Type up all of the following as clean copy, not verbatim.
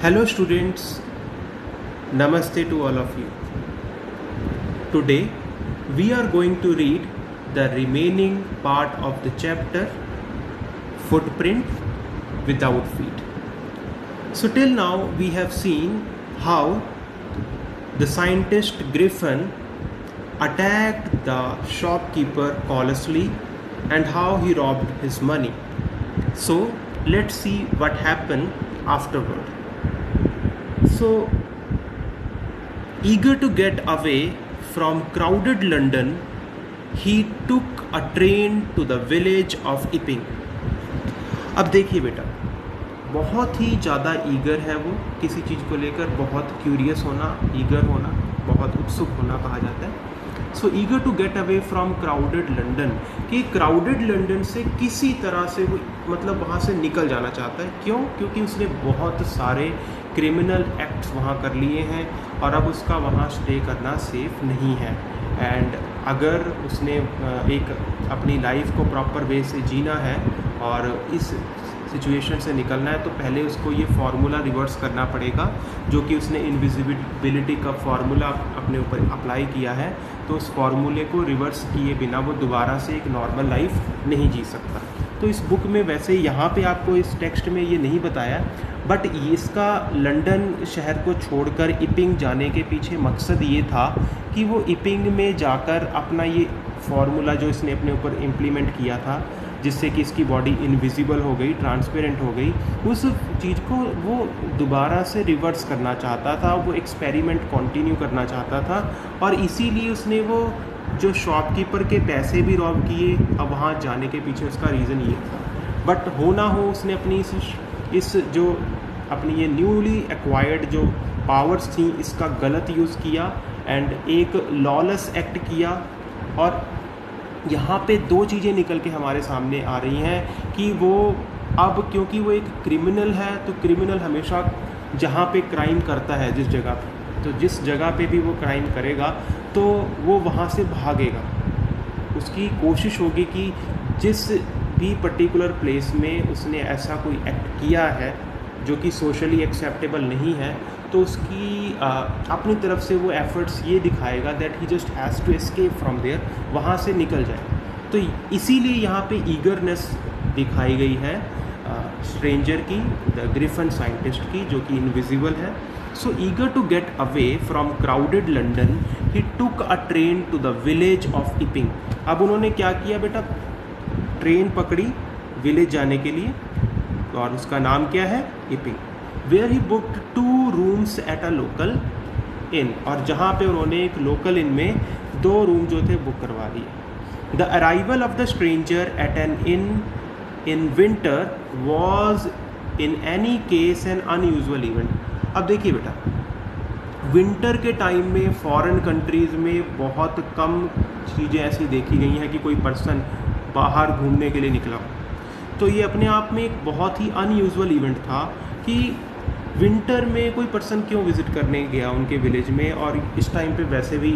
Hello students, Namaste to all of you. Today we are going to read the remaining part of the chapter Footprint Without Feet. So till now we have seen how the scientist Griffin attacked the shopkeeper callously and how he robbed his money. So let's see what happened afterward. So, eager to get away from crowded London, he took a train to the village of Epping. अब देखिए बेटा, बहुत ही ज़्यादा eager है वो किसी चीज़ को लेकर, बहुत क्यूरियस होना, ईगर होना, बहुत उत्सुक होना कहा जाता है. So eager to get away from crowded London, कि क्राउडेड लंदन से किसी तरह से वो मतलब वहाँ से निकल जाना चाहता है. क्यों? क्योंकि उसने बहुत सारे क्रिमिनल एक्ट्स वहाँ कर लिए हैं और अब उसका वहाँ स्टे करना सेफ़ नहीं है. एंड अगर उसने एक अपनी लाइफ को प्रॉपर वे से जीना है और इस सिचुएशन से निकलना है, तो पहले उसको ये फार्मूला रिवर्स करना पड़ेगा जो कि उसने इनविजिबिलिटी का फार्मूला अपने ऊपर अप्लाई किया है. तो उस फार्मूले को रिवर्स किए बिना वो दोबारा से एक नॉर्मल लाइफ नहीं जी सकता. तो इस बुक में वैसे यहाँ पे आपको इस टेक्स्ट में ये नहीं बताया, बट इसका लंदन शहर को छोड़कर इपिंग जाने के पीछे मकसद ये था कि वो इपिंग में जाकर अपना ये फार्मूला जो इसने अपने ऊपर इम्प्लीमेंट किया था, जिससे कि इसकी बॉडी इनविजिबल हो गई, ट्रांसपेरेंट हो गई, उस चीज़ को वो दोबारा से रिवर्स करना चाहता था. वो एक्सपेरिमेंट कंटिन्यू करना चाहता था और इसीलिए उसने वो जो शॉपकीपर के पैसे भी रॉब किए. अब वहाँ जाने के पीछे उसका रीज़न ये था. बट हो ना हो उसने अपनी इस जो अपनी ये न्यूली एक्वायर्ड जो पावर्स थी इसका गलत यूज़ किया एंड एक लॉलेस एक्ट किया. और यहाँ पे दो चीज़ें निकल के हमारे सामने आ रही हैं कि वो अब क्योंकि वो एक क्रिमिनल है, तो क्रिमिनल हमेशा जहाँ पे क्राइम करता है जिस जगह पे, तो जिस जगह पे भी वो क्राइम करेगा तो वो वहाँ से भागेगा. उसकी कोशिश होगी कि जिस भी पर्टिकुलर प्लेस में उसने ऐसा कोई एक्ट किया है जो कि सोशली एक्सेप्टेबल नहीं है, तो उसकी अपनी तरफ से वो एफर्ट्स ये दिखाएगा that he just has to escape from there, वहाँ से निकल जाए. तो इसीलिए यहाँ पे ईगरनेस दिखाई गई है स्ट्रेंजर की, द ग्रिफिन साइंटिस्ट की, जो कि इनविजिबल है. So eager to get away from crowded London he took a train to the village of Iping. अब उन्होंने क्या किया बेटा, ट्रेन पकड़ी विलेज जाने के लिए और उसका नाम क्या है, Iping. Where he booked 2 rooms at a local inn, और जहाँ पे उन्होंने एक लोकल इन में 2 रूम जो थे बुक करवा दिए. The arrival of the stranger at an inn winter was in any case an unusual event. अब देखिए बेटा, विंटर के टाइम में फॉरेन कंट्रीज़ में बहुत कम चीज़ें ऐसी देखी गई हैं कि कोई पर्सन बाहर घूमने के लिए निकला. तो ये अपने आप में एक बहुत ही अनयूजुअल इवेंट था कि विंटर में कोई पर्सन क्यों विज़िट करने गया उनके विलेज में. और इस टाइम पे वैसे भी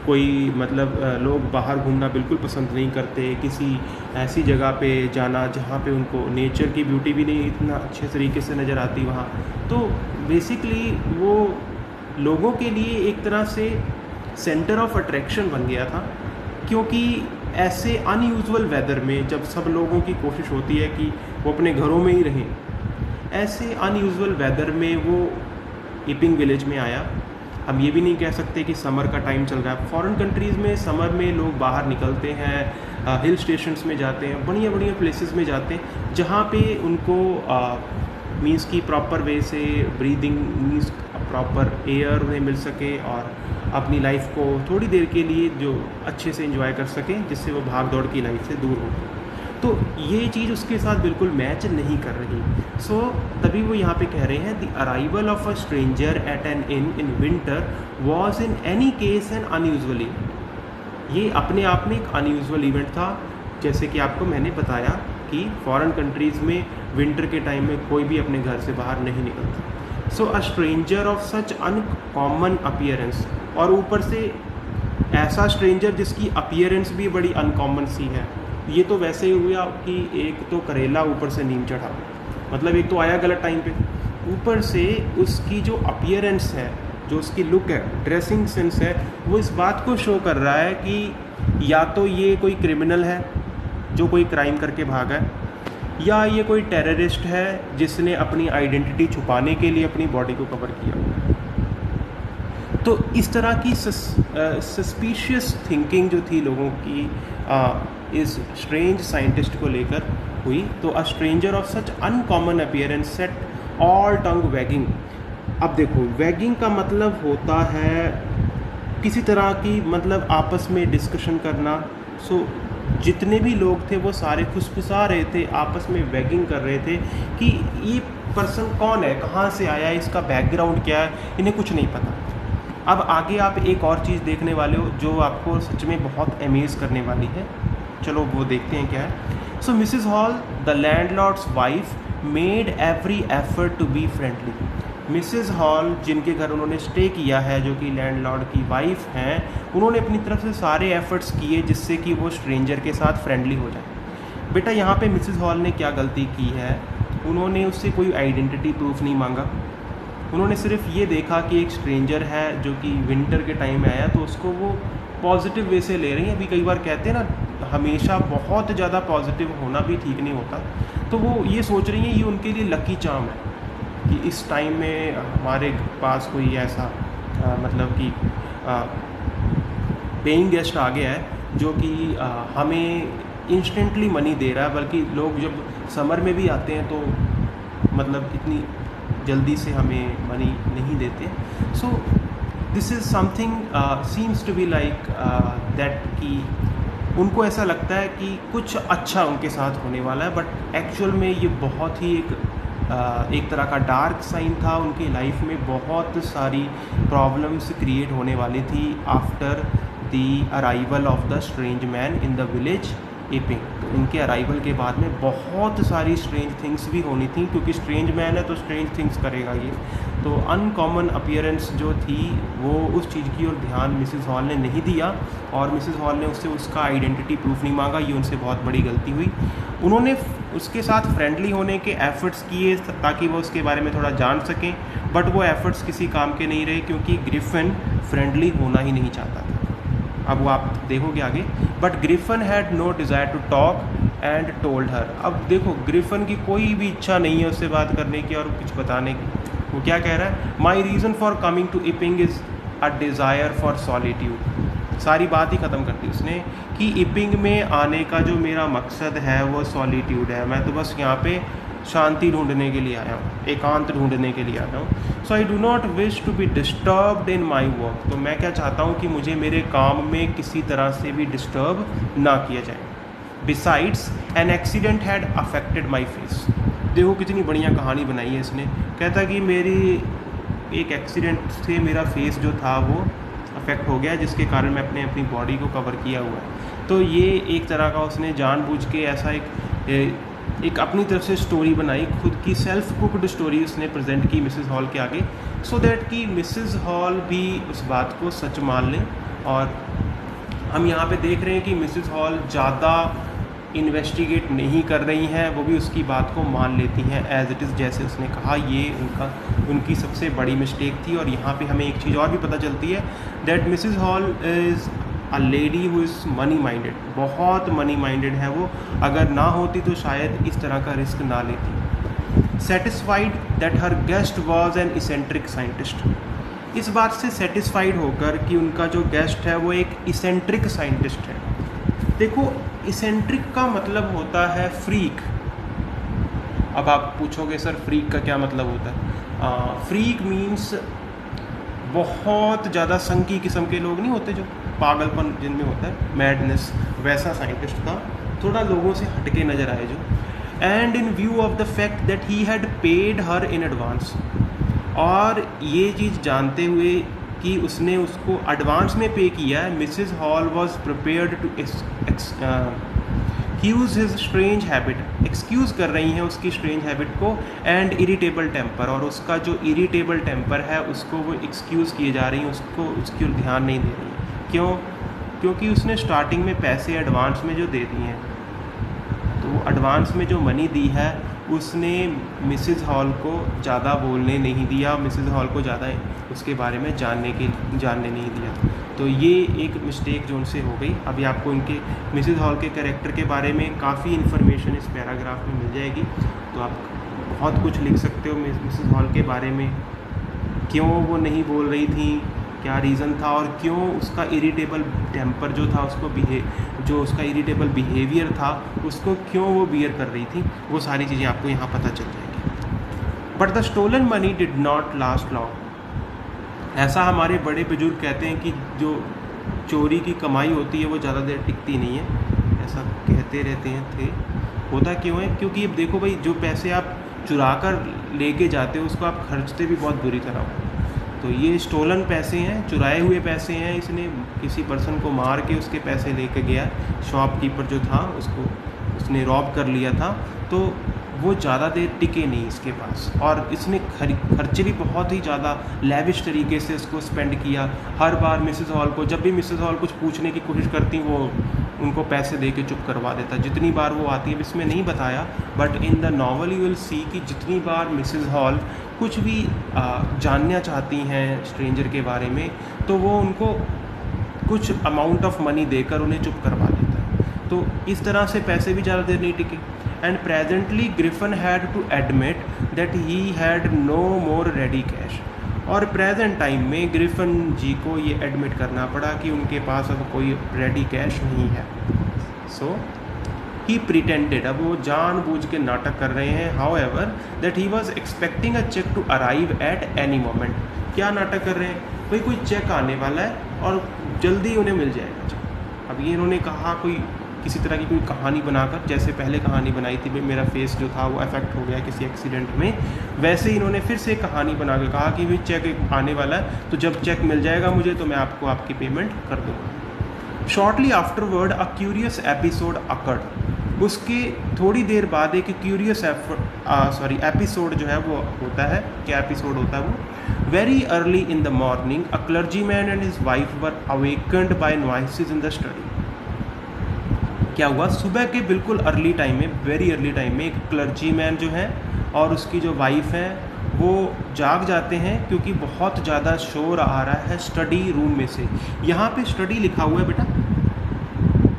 कोई मतलब लोग बाहर घूमना बिल्कुल पसंद नहीं करते, किसी ऐसी जगह पे जाना जहाँ पे उनको नेचर की ब्यूटी भी नहीं इतना अच्छे तरीके से नज़र आती वहाँ. तो बेसिकली वो लोगों के लिए एक तरह से सेंटर ऑफ अट्रैक्शन बन गया था, क्योंकि ऐसे अनयूजुअल वेदर में जब सब लोगों की कोशिश होती है कि वो अपने घरों में ही रहें, ऐसे अनयूजुअल वेदर में वो इपिंग विलेज में आया. हम ये भी नहीं कह सकते कि समर का टाइम चल रहा है. फॉरेन कंट्रीज़ में समर में लोग बाहर निकलते हैं, हिल स्टेशंस में जाते हैं, बढ़िया बढ़िया प्लेसेस में जाते हैं जहाँ पे उनको मीन्स की प्रॉपर वे से ब्रीदिंग मीन्स प्रॉपर एयर उन्हें मिल सके और अपनी लाइफ को थोड़ी देर के लिए जो अच्छे से एंजॉय कर सकें, जिससे वो भाग दौड़ की लाइफ से दूर हो. तो ये चीज़ उसके साथ बिल्कुल मैच नहीं कर रही. सो तभी वो यहाँ पे कह रहे हैं, the arrival of a stranger at an inn winter was in any case an unusual event. ये अपने आप में एक अनयूजुअल इवेंट था. जैसे कि आपको मैंने बताया कि फॉरेन कंट्रीज़ में विंटर के टाइम में कोई भी अपने घर से बाहर नहीं निकलता. So a stranger of such uncommon appearance, और ऊपर से ऐसा स्ट्रेंजर जिसकी अपीयरेंस भी बड़ी अनकॉमन सी है. ये तो वैसे ही हुआ कि एक तो करेला ऊपर से नीम चढ़ा, मतलब एक तो आया गलत टाइम पे, ऊपर से उसकी जो अपीयरेंस है, जो उसकी लुक है, ड्रेसिंग सेंस है, वो इस बात को शो कर रहा है कि या तो ये कोई क्रिमिनल है जो कोई क्राइम करके भागा है, या ये कोई टेररिस्ट है जिसने अपनी आइडेंटिटी छुपाने के लिए अपनी बॉडी को कवर किया। तो इस तरह की सस्पिशियस थिंकिंग जो थी लोगों की इस स्ट्रेंज साइंटिस्ट को लेकर हुई। तो अ stranger of such uncommon appearance set all tongue waging. अब देखो, वैगिंग का मतलब होता है किसी तरह की, मतलब आपस में डिस्कशन करना। सो जितने भी लोग थे वो सारे फुसफुसा रहे थे, आपस में वैगिंग कर रहे थे कि ये पर्सन कौन है, कहाँ से आया है, इसका बैकग्राउंड क्या है, इन्हें कुछ नहीं पता। अब आगे आप एक और चीज़ देखने वाले हो जो आपको सच में बहुत अमेज़ करने वाली है। चलो वो देखते हैं क्या है। So Mrs Hall, the landlord's wife, made every effort to be friendly. Mrs Hall, जिनके घर उन्होंने स्टे किया है, जो कि लैंडलॉर्ड की वाइफ हैं, उन्होंने अपनी तरफ से सारे एफर्ट्स किए जिससे कि वो स्ट्रेंजर के साथ फ्रेंडली हो जाए। बेटा यहाँ पे मिसेस हॉल ने क्या गलती की है, उन्होंने उससे कोई आइडेंटिटी प्रूफ नहीं मांगा। उन्होंने सिर्फ ये देखा कि एक स्ट्रेंजर है जो कि विंटर के टाइम में आया, तो उसको वो पॉजिटिव वे से ले रही हैं। अभी कई बार कहते हैं ना, हमेशा बहुत ज़्यादा पॉजिटिव होना भी ठीक नहीं होता। तो वो ये सोच रही हैं ये उनके लिए लकी चार्म है कि इस टाइम में हमारे पास कोई ऐसा मतलब कि पेइंग गेस्ट आ गया है जो कि हमें इंस्टेंटली मनी दे रहा है। बल्कि लोग जब समर में भी आते हैं तो मतलब इतनी जल्दी से हमें मनी नहीं देते। So this is something seems to be like that, कि उनको ऐसा लगता है कि कुछ अच्छा उनके साथ होने वाला है, बट एक्चुअल में ये बहुत ही एक तरह का डार्क साइन था। उनकी लाइफ में बहुत सारी प्रॉब्लम्स क्रिएट होने वाली थी after the arrival of the strange man in the village Iping. तो इनके अराइवल के बाद में बहुत सारी स्ट्रेंज थिंग्स भी होनी थी, क्योंकि स्ट्रेंज मैन है तो स्ट्रेंज थिंग्स करेगा ये। तो अनकॉमन अपीयरेंस जो थी वो उस चीज़ की ओर ध्यान मिसेस हॉल ने नहीं दिया, और मिसेस हॉल ने उससे उसका आइडेंटिटी प्रूफ नहीं मांगा। ये उनसे बहुत बड़ी गलती हुई। उन्होंने उसके साथ फ्रेंडली होने के एफ़र्ट्स किए ताकि वो उसके बारे में थोड़ा जान सकें, बट वो एफ़र्ट्स किसी काम के नहीं रहे, क्योंकि ग्रिफिन फ्रेंडली होना ही नहीं चाहता था। अब वो आप देखोगे आगे। But Griffin had no desire to talk and told her. अब देखो, ग्रिफिन की कोई भी इच्छा नहीं है उससे बात करने की और कुछ बताने की। वो क्या कह रहा है, my reason for coming to Iping is a desire for solitude. सारी बात ही ख़त्म कर दी उसने कि इपिंग में आने का जो मेरा मकसद है वो सॉलिट्यूड है। मैं तो बस यहाँ पे शांति ढूंढने के लिए आया हूँ, एकांत ढूंढने के लिए आया हूँ। So I do not wish to be disturbed in my work. तो मैं क्या चाहता हूँ कि मुझे मेरे काम में किसी तरह से भी डिस्टर्ब ना किया जाए। Besides an accident had affected my face. देखो कितनी बढ़िया कहानी बनाई है इसने। कहता कि मेरी एक एक्सीडेंट से मेरा फेस जो था वो अफेक्ट हो गया, जिसके कारण मैं अपनी बॉडी को कवर किया हुआ है। तो ये एक तरह का उसने जानबूझ के ऐसा एक अपनी तरफ से स्टोरी बनाई, खुद की सेल्फ कुक्ड स्टोरी उसने प्रेजेंट की मिसेस हॉल के आगे, सो दैट कि मिसेस हॉल भी उस बात को सच मान लें। और हम यहाँ पे देख रहे हैं कि मिसेस हॉल ज़्यादा इन्वेस्टिगेट नहीं कर रही हैं, वो भी उसकी बात को मान लेती हैं एज इट इज़, जैसे उसने कहा। ये उनकी सबसे बड़ी मिस्टेक थी। और यहाँ पे हमें एक चीज़ और भी पता चलती है, that Mrs hall is a lady who is money minded. बहुत मनी माइंडेड है वो। अगर ना होती तो शायद इस तरह का रिस्क ना लेती। Satisfied that her guest was an eccentric scientist. इस बात से सेटिस्फाइड होकर कि उनका जो गेस्ट है वो एक इसेंट्रिक साइंटिस्ट है। देखो, इसेंट्रिक का मतलब होता है फ्रीक। अब आप पूछोगे सर फ्रीक का क्या मतलब होता है? फ्रीक मीन्स बहुत ज़्यादा संकी किस्म के लोग नहीं होते, जो पागलपन जिनमें होता है, मैडनेस, वैसा साइंटिस्ट था, थोड़ा लोगों से हटके नज़र आए जो। And in view of the fact that he had paid her in advance. और ये चीज़ जानते हुए कि उसने उसको एडवांस में पे किया है, Mrs Hall was prepared to excuse his strange habit. Excuse कर रही हैं उसकी स्ट्रेंज हैबिट को, एंड इरिटेबल टेम्पर। और उसका जो इरिटेबल टेम्पर है उसको वो एक्सक्यूज़ किए जा रही हैं, उसको उसकी ओर ध्यान नहीं दे रही हैं। क्यों? क्योंकि उसने स्टार्टिंग में पैसे एडवांस में जो दे दिए हैं, तो वो एडवांस में जो मनी दी है उसने मिसेस हॉल को ज़्यादा बोलने नहीं दिया, मिसेस हॉल को ज़्यादा उसके बारे में जानने नहीं दिया। तो ये एक मिस्टेक जो उनसे हो गई। अभी आपको इनके मिसेस हॉल के कैरेक्टर के बारे में काफ़ी इन्फॉर्मेशन इस पैराग्राफ में मिल जाएगी, तो आप बहुत कुछ लिख सकते हो मिसेस हॉल के बारे में, क्यों वो नहीं बोल रही थी, क्या रीज़न था, और क्यों उसका इरिटेबल टेम्पर जो था उसको जो उसका इरिटेबल बिहेवियर था उसको क्यों वो बियर कर रही थी, वो सारी चीज़ें आपको यहाँ पता चल जाएगी। But the stolen money did not last long. ऐसा हमारे बड़े बुजुर्ग कहते हैं कि जो चोरी की कमाई होती है वो ज़्यादा देर टिकती नहीं है, ऐसा कहते रहते हैं थे। होता क्यों है? क्योंकि अब देखो भाई, जो पैसे आप चुरा कर लेके जाते हो उसको आप खर्चते भी बहुत बुरी तरह हो। तो ये स्टोलन पैसे हैं, चुराए हुए पैसे हैं, इसने किसी पर्सन को मार के उसके पैसे लेके गया, शॉपकीपर जो था उसने रॉब कर लिया था, तो वो ज़्यादा देर टिके नहीं इसके पास, और इसने खर्चे भी बहुत ही ज़्यादा लेविश तरीके से उसको स्पेंड किया। हर बार मिसेस हॉल को, जब भी मिसेस हॉल कुछ पूछने की कोशिश करती वो उनको पैसे दे के चुप करवा देता। जितनी बार वो आती है, इसमें नहीं बताया, but in the novel you will see कि जितनी बार मिसेस हॉल कुछ भी जानना चाहती हैं स्ट्रेंजर के बारे में, तो वो उनको कुछ अमाउंट ऑफ मनी देकर उन्हें चुप करवा देता है। तो इस तरह से पैसे भी ज़्यादा देर नहीं टिके। And presently Griffin had to admit that he had no more ready cash. और प्रेजेंट टाइम में ग्रिफन जी को ये एडमिट करना पड़ा कि उनके पास अब कोई रेडी कैश नहीं है। सो ही प्रिटेंडेड, अब वो जानबूझ के नाटक कर रहे हैं, however that he was expecting a cheque to arrive at any moment. क्या नाटक कर रहे हैं? भाई कोई चेक आने वाला है और जल्दी उन्हें मिल जाएगा चेक। अब ये इन्होंने कहा कोई किसी तरह की कोई कहानी बनाकर, जैसे पहले कहानी बनाई थी भाई मेरा फेस जो था वो अफेक्ट हो गया किसी एक्सीडेंट में, वैसे ही इन्होंने फिर से कहानी बना के कहा कि भाई चेक आने वाला है, तो जब चेक मिल जाएगा मुझे तो मैं आपको आपकी पेमेंट कर दूँगा। Shortly afterward a curious episode occurred. उसके थोड़ी देर बाद एक क्यूरियस एपिसोड जो है वो होता है। क्या एपिसोड होता है वो? Very early in the morning a clergyman and his wife were awakened by noises in the study. क्या हुआ? सुबह के बिल्कुल अर्ली टाइम में, वेरी अर्ली टाइम में, एक क्लर्जीमैन जो है और उसकी जो वाइफ है वो जाग जाते हैं क्योंकि बहुत ज़्यादा शोर आ रहा है स्टडी रूम में से। यहाँ पे स्टडी लिखा हुआ है बेटा,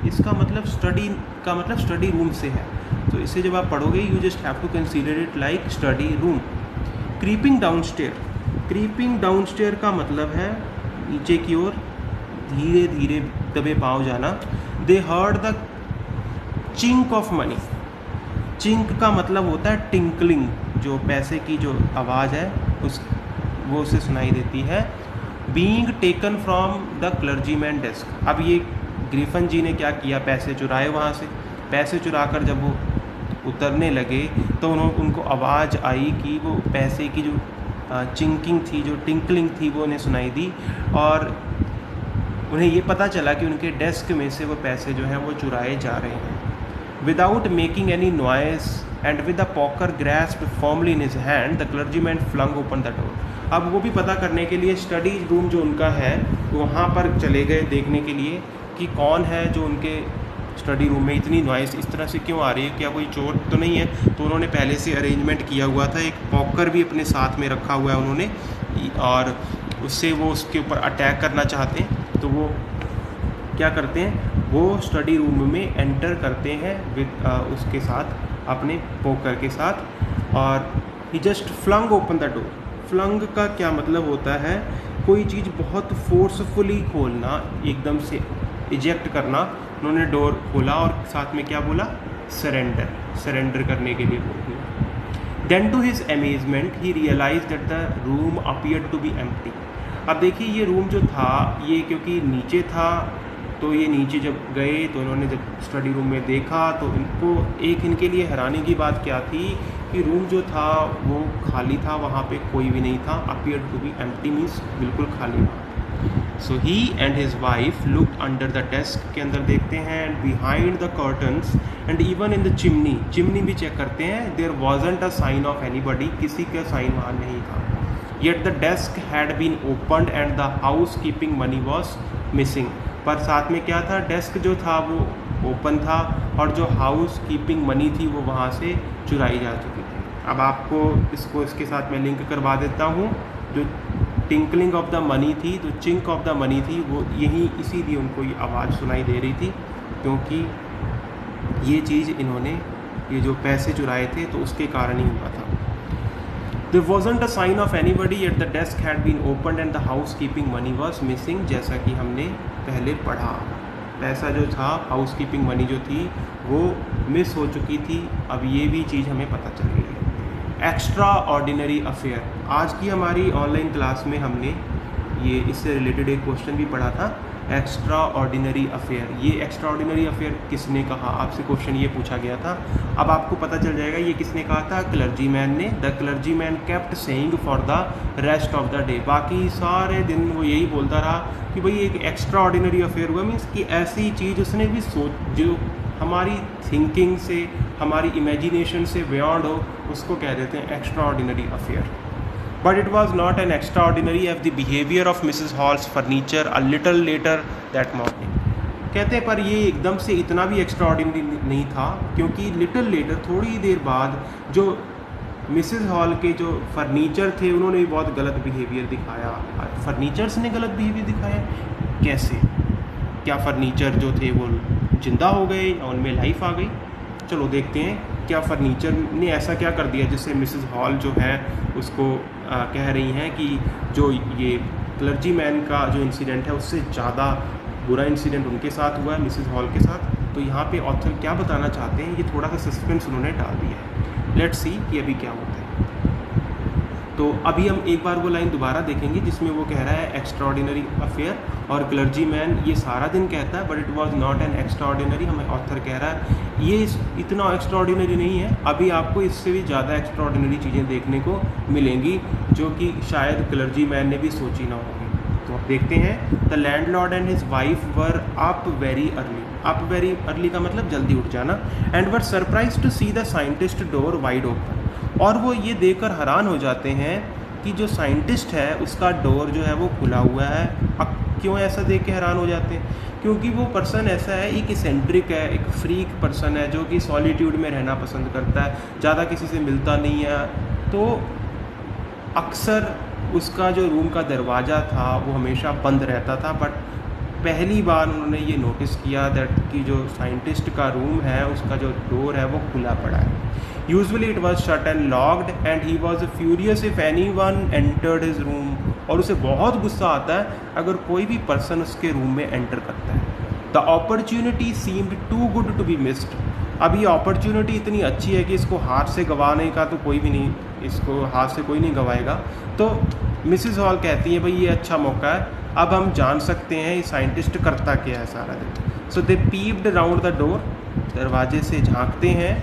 इसका मतलब स्टडी का मतलब स्टडी रूम से है, तो इसे जब आप पढ़ोगे you just have to consider it like study room. Creeping downstair, creeping downstair का मतलब है नीचे की ओर धीरे धीरे दबे पाँव जाना। दे heard the chink of money. Chink का मतलब होता है टिंकलिंग, जो पैसे की जो आवाज़ है वो उसे सुनाई देती है। Being taken from the clergyman desk. अब ये ग्रिफन जी ने क्या किया? पैसे चुराए वहाँ से। पैसे चुरा कर जब वो उतरने लगे तो उनको आवाज़ आई कि वो पैसे की जो चिंकिंग थी, जो टिंकलिंग थी, वो उन्हें सुनाई दी, और उन्हें ये पता चला कि उनके डेस्क में से वो पैसे जो हैं वो चुराए जा रहे हैं। Without making any noise and with the poker grasped firmly in his hand the clergyman flung open the door. अब वो भी पता करने के लिए स्टडी रूम जो उनका है वहाँ पर चले गए देखने के लिए कि कौन है जो उनके स्टडी रूम में इतनी नॉइस इस तरह से क्यों आ रही है, क्या कोई चोर तो नहीं है। तो उन्होंने पहले से अरेंजमेंट किया हुआ था, एक पॉकर भी अपने साथ में रखा हुआ है उन्होंने, और उससे वो उसके ऊपर अटैक करना चाहते हैं। तो वो क्या करते हैं? वो स्टडी रूम में एंटर करते हैं विद उसके साथ, अपने पोकर के साथ, और he just flung open the door. Flung का क्या मतलब होता है? कोई चीज़ बहुत फोर्सफुली खोलना, एकदम से इजेक्ट करना। उन्होंने डोर खोला और साथ में क्या बोला? सरेंडर, सरेंडर करने के लिए बोल दिया। Then to his amazement he realise that the room appeared to be empty. अब देखिए ये रूम जो था ये क्योंकि नीचे था, तो ये नीचे जब गए तो उन्होंने जब स्टडी रूम में देखा तो इनको इनके लिए हैरानी की बात क्या थी कि रूम जो था वो खाली था, वहाँ पे कोई भी नहीं था। Appeared to be empty means बिल्कुल खाली था। So he and his wife looked under the desk, के अंदर देखते हैं, and behind the curtains and even in the chimney, chimney भी चेक करते हैं। There wasn't a sign of anybody, किसी का साइन वहाँ नहीं था। Yet the desk had been opened and the housekeeping money was missing. पर साथ में क्या था? डेस्क जो था वो ओपन था और जो हाउस कीपिंग मनी थी वो वहाँ से चुराई जा चुकी थी। अब आपको इसके साथ मैं लिंक करवा देता हूँ। जो टिंकलिंग ऑफ द मनी थी, जो चिंक ऑफ द मनी थी, वो यही इसीलिए उनको ये आवाज़ सुनाई दे रही थी, क्योंकि ये चीज़ इन्होंने ये जो पैसे चुराए थे तो उसके कारण ही हुआ था। There wasn't a sign of anybody yet the desk had been opened and the housekeeping money was missing। जैसा कि हमने पहले पढ़ा, पैसा जो था, हाउसकीपिंग मनी जो थी वो मिस हो चुकी थी। अब ये भी चीज़ हमें पता चल गई है। एक्स्ट्रा ऑर्डिनरी अफेयर, आज की हमारी ऑनलाइन क्लास में हमने ये इससे रिलेटेड एक क्वेश्चन भी पढ़ा था, एक्स्ट्रा ऑर्डिनरी अफेयर। ये एक्स्ट्रा ऑर्डिनरी अफेयर किसने कहा, आपसे क्वेश्चन ये पूछा गया था। अब आपको पता चल जाएगा ये किसने कहा था, क्लर्जीमैन ने। The clergyman kept saying for the rest of the day, बाकी सारे दिन वो यही बोलता रहा कि भाई एक एक्स्ट्रा ऑर्डिनरी अफेयर हुआ, मीन्स कि ऐसी चीज़ उसने भी सोच जो हमारी थिंकिंग से, हमारी इमेजिनेशन से बियॉन्ड हो, उसको कह देते हैं extra ordinary affair. But it was not an extraordinary as the behavior of Mrs. Hall's furniture a little later that morning। कहते हैं पर ये एकदम से इतना भी एक्स्ट्राऑर्डिनरी नहीं था, क्योंकि लिटिल लेटर, थोड़ी देर बाद, जो मिसेस हॉल के जो फर्नीचर थे उन्होंने भी बहुत गलत बिहेवियर दिखाया। फर्नीचर्स ने गलत बिहेवियर दिखाया कैसे? क्या फर्नीचर जो थे वो जिंदा हो गए या उनमें लाइफ आ गई? चलो देखते हैं क्या फर्नीचर ने ऐसा क्या कर दिया जिससे मिसेस हॉल जो है उसको कह रही हैं कि जो ये क्लर्जीमैन का जो इंसिडेंट है उससे ज़्यादा बुरा इंसिडेंट उनके साथ हुआ है, मिसेस हॉल के साथ। तो यहाँ पे ऑथर क्या बताना चाहते हैं, ये थोड़ा सा सस्पेंस उन्होंने डाल दिया है। लेट्स सी कि अभी क्या होता है। तो अभी हम एक बार वो लाइन दोबारा देखेंगे जिसमें वो कह रहा है एक्स्ट्राऑर्डिनरी अफेयर, और क्लर्जीमैन ये सारा दिन कहता है but it was not an extraordinary. हमें ऑथर कह रहा है ये इतना एक्स्ट्राऑर्डिनरी नहीं है, अभी आपको इससे भी ज़्यादा एक्स्ट्राऑर्डिनरी चीज़ें देखने को मिलेंगी जो कि शायद क्लर्जीमैन ने भी सोची ना होगी। तो अब देखते हैं। The landlord and his wife were up very early. Up very early का मतलब जल्दी उठ जाना। And were surprise to see the scientist door wide open. और वो ये देखकर हैरान हो जाते हैं कि जो साइंटिस्ट है उसका डोर जो है वो खुला हुआ है। अब क्यों ऐसा देख के हैरान हो जाते हैं? क्योंकि वो पर्सन ऐसा है, एक इसेंट्रिक है, एक फ्रीक पर्सन है जो कि सॉलिट्यूड में रहना पसंद करता है, ज़्यादा किसी से मिलता नहीं है। तो अक्सर उसका जो रूम का दरवाज़ा था वो हमेशा बंद रहता था, बट पहली बार उन्होंने ये नोटिस किया दैट कि जो साइंटिस्ट का रूम है उसका जो डोर है वो खुला पड़ा है। Usually it was shut and locked and he was furious if any one entered his room. और उसे बहुत गुस्सा आता है अगर कोई भी पर्सन उसके रूम में एंटर करता है। The opportunity seemed too good to be missed. अब ये अपॉर्चुनिटी इतनी अच्छी है कि इसको हाथ से गंवाने का तो कोई भी नहीं, इसको हाथ से कोई नहीं गंवाएगा। तो मिसेस हॉल कहती है भाई ये अच्छा मौका है, अब हम जान सकते हैं ये साइंटिस्ट करता क्या है सारा दिन। सो दे पीप्ड राउंड द डोर, दरवाजे से झांकते हैं।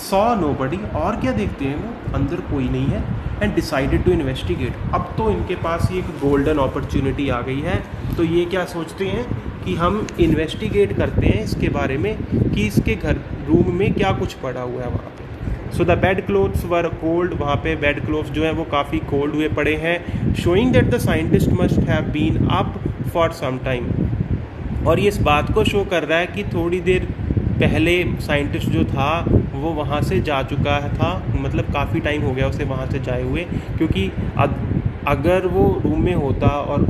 सॉ नोबडी, और क्या देखते हैं वो, अंदर कोई नहीं है। And decided to investigate. अब तो इनके पास ये एक गोल्डन अपॉर्चुनिटी आ गई है, तो ये क्या सोचते हैं कि हम इन्वेस्टिगेट करते हैं इसके बारे में कि इसके घर रूम में क्या कुछ पड़ा हुआ है वहाँ पे। So the bed clothes were cold, वहाँ पे बेड क्लोथ्स जो है वो काफ़ी कोल्ड हुए पड़े हैं। Showing that the scientist must have been up for some time. और ये इस बात को शो कर रहा है कि थोड़ी देर पहले साइंटिस्ट जो था वो वहाँ से जा चुका था, मतलब काफ़ी टाइम हो गया उसे वहाँ से जाए हुए, क्योंकि अगर वो रूम में होता और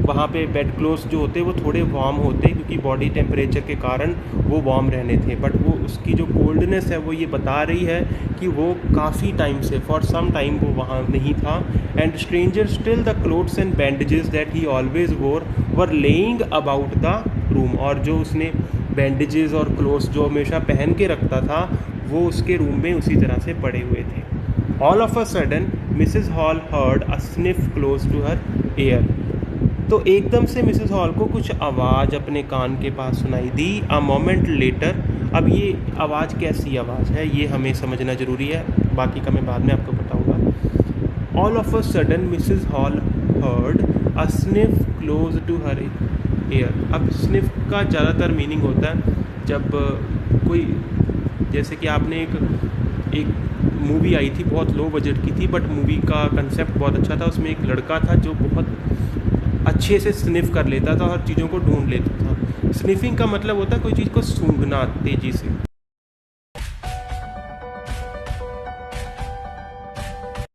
वहाँ पे बेड क्लोथ्स जो होते वो थोड़े वार्म होते, क्योंकि बॉडी टेम्परेचर के कारण वो वार्म रहने थे, बट वो उसकी जो कोल्डनेस है वो ये बता रही है कि वो काफ़ी टाइम से, फॉर सम टाइम वो वहाँ नहीं था। And stranger still the clothes and bandages that he always वोर वर लेइंग अबाउट द रूम। और जो उसने बैंडेजेस और क्लोथ्स जो हमेशा पहन के रखता था वो उसके रूम में उसी तरह से पड़े हुए थे। All of a sudden Mrs Hall heard a sniff close to her ear. तो एकदम से मिसेस हॉल को कुछ आवाज़ अपने कान के पास सुनाई दी। अ मोमेंट लेटर, अब ये आवाज़ कैसी आवाज़ है ये हमें समझना ज़रूरी है, बाकी का मैं बाद में आपको बताऊँगा। All of a sudden Mrs Hall heard a sniff close to her ear. अब स्निफ का ज़्यादातर मीनिंग होता है जब कोई, जैसे कि आपने एक मूवी आई थी बहुत लो बजट की थी, बट मूवी का कंसेप्ट बहुत अच्छा था। उसमें एक लड़का था जो बहुत अच्छे से स्निफ कर लेता था, हर चीज़ों को ढूंढ लेता था। स्निफिंग का मतलब होता है कोई चीज़ को सूंघना तेज़ी से।